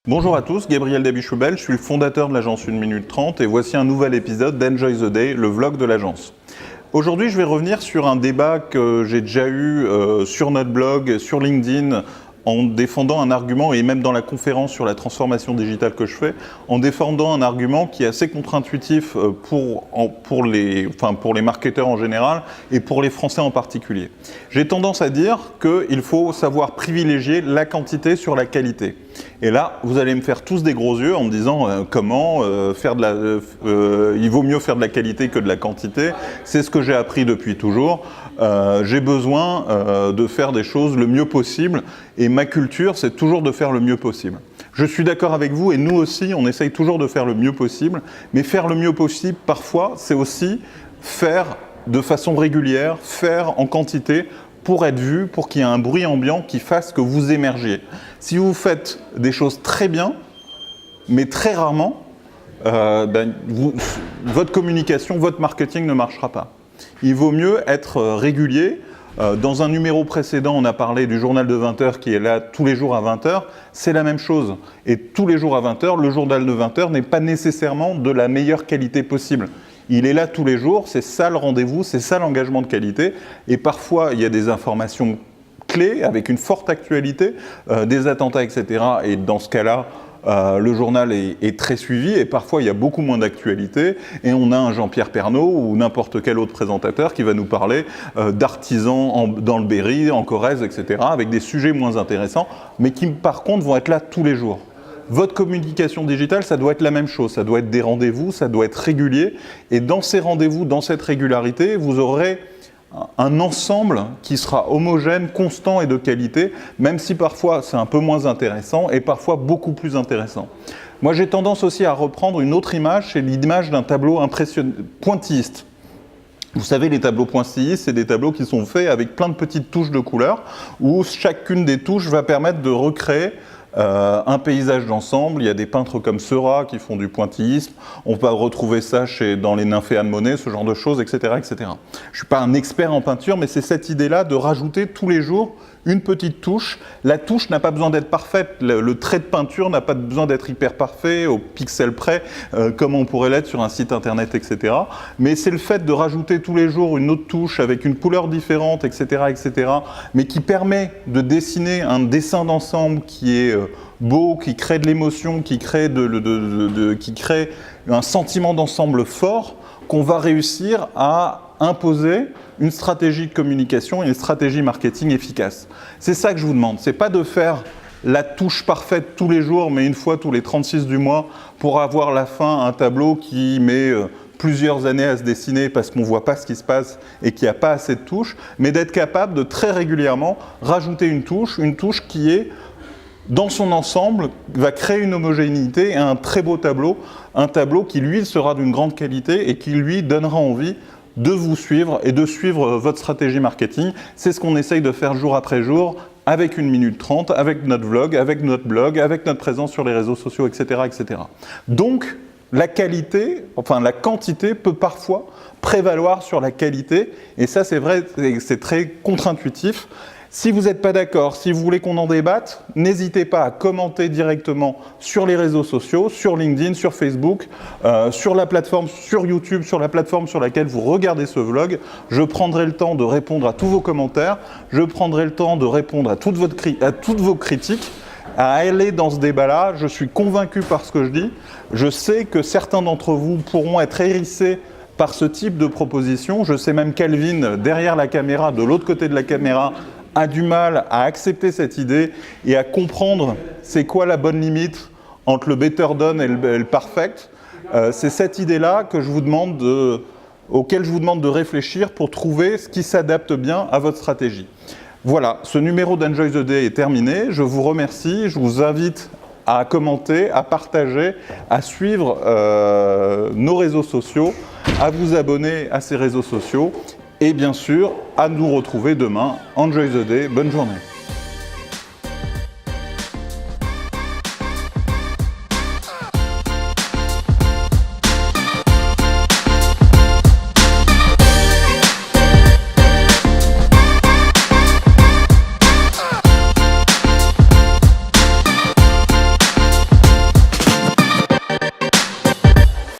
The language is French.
Bonjour à tous, Gabriel Dabichoubel, je suis le fondateur de l'agence 1 minute 30 et voici un nouvel épisode d'Enjoy the Day, le vlog de l'agence. Aujourd'hui, je vais revenir sur un débat que j'ai déjà eu sur notre blog, sur LinkedIn, en défendant un argument, et même dans la conférence sur la transformation digitale que je fais, en défendant un argument qui est assez contre-intuitif pour les marketeurs en général et pour les Français en particulier. J'ai tendance à dire qu'il faut savoir privilégier la quantité sur la qualité. Et là, vous allez me faire tous des gros yeux en me disant comment il vaut mieux faire de la qualité que de la quantité. C'est ce que j'ai appris depuis toujours. J'ai besoin de faire des choses le mieux possible et ma culture, c'est toujours de faire le mieux possible. Je suis d'accord avec vous et nous aussi, on essaye toujours de faire le mieux possible, mais faire le mieux possible, parfois, c'est aussi faire de façon régulière, faire en quantité pour être vu, pour qu'il y ait un bruit ambiant qui fasse que vous émergiez. Si vous faites des choses très bien, mais très rarement, votre communication, votre marketing ne marchera pas. Il vaut mieux être régulier. Dans un numéro précédent, on a parlé du journal de 20h qui est là tous les jours à 20h. C'est la même chose. Et tous les jours à 20h, le journal de 20h n'est pas nécessairement de la meilleure qualité possible. Il est là tous les jours, c'est ça le rendez-vous, c'est ça l'engagement de qualité. Et parfois, il y a des informations clés avec une forte actualité, des attentats, etc. Et dans ce cas-là, le journal est très suivi et parfois il y a beaucoup moins d'actualité et on a un Jean-Pierre Pernaut ou n'importe quel autre présentateur qui va nous parler d'artisans dans le Berry, en Corrèze, etc. avec des sujets moins intéressants mais qui par contre vont être là tous les jours. Votre communication digitale, ça doit être la même chose, ça doit être des rendez-vous, ça doit être régulier et dans ces rendez-vous, dans cette régularité, vous aurez un ensemble qui sera homogène, constant et de qualité, même si parfois c'est un peu moins intéressant et parfois beaucoup plus intéressant. Moi j'ai tendance aussi à reprendre une autre image, c'est l'image d'un tableau pointilliste. Vous savez, les tableaux pointillistes, c'est des tableaux qui sont faits avec plein de petites touches de couleurs, où chacune des touches va permettre de recréer un paysage d'ensemble. Il y a des peintres comme Seurat qui font du pointillisme. On peut retrouver ça dans les Nymphéas de Monet, ce genre de choses, etc., etc. Je ne suis pas un expert en peinture, mais c'est cette idée-là de rajouter tous les jours une petite touche. La touche n'a pas besoin d'être parfaite. Le trait de peinture n'a pas besoin d'être hyper parfait, au pixel près, comme on pourrait l'être sur un site internet, etc. Mais c'est le fait de rajouter tous les jours une autre touche avec une couleur différente, etc., etc., mais qui permet de dessiner un dessin d'ensemble qui est beau, qui crée de l'émotion, qui crée un sentiment d'ensemble fort, qu'on va réussir à imposer une stratégie de communication et une stratégie marketing efficace. C'est ça que je vous demande. C'est pas de faire la touche parfaite tous les jours, mais une fois tous les 36 du mois, pour avoir à la fin un tableau qui met plusieurs années à se dessiner parce qu'on ne voit pas ce qui se passe et qu'il n'y a pas assez de touches, mais d'être capable de très régulièrement rajouter une touche qui est dans son ensemble, va créer une homogénéité et un très beau tableau, un tableau qui, lui, sera d'une grande qualité et qui, lui, donnera envie de vous suivre et de suivre votre stratégie marketing. C'est ce qu'on essaye de faire jour après jour avec 1 minute 30, avec notre vlog, avec notre blog, avec notre présence sur les réseaux sociaux, etc., etc. Donc, la qualité, enfin la quantité peut parfois prévaloir sur la qualité et ça, c'est vrai, c'est très contre-intuitif. Si vous n'êtes pas d'accord, si vous voulez qu'on en débatte, n'hésitez pas à commenter directement sur les réseaux sociaux, sur LinkedIn, sur Facebook, sur la plateforme, sur YouTube, sur la plateforme sur laquelle vous regardez ce vlog. Je prendrai le temps de répondre à tous vos commentaires, je prendrai le temps de répondre à toutes vos critiques, à aller dans ce débat-là. Je suis convaincu par ce que je dis. Je sais que certains d'entre vous pourront être hérissés par ce type de proposition. Je sais même qu'Alvin, derrière la caméra, de l'autre côté de la caméra, a du mal à accepter cette idée et à comprendre c'est quoi la bonne limite entre le better done et le perfect. C'est cette idée-là que auquel je vous demande de réfléchir pour trouver ce qui s'adapte bien à votre stratégie. Voilà, ce numéro d'Enjoy the Day est terminé. Je vous remercie, je vous invite à commenter, à partager, à suivre nos réseaux sociaux, à vous abonner à ces réseaux sociaux et bien sûr à nous retrouver demain. Enjoy the Day, bonne journée.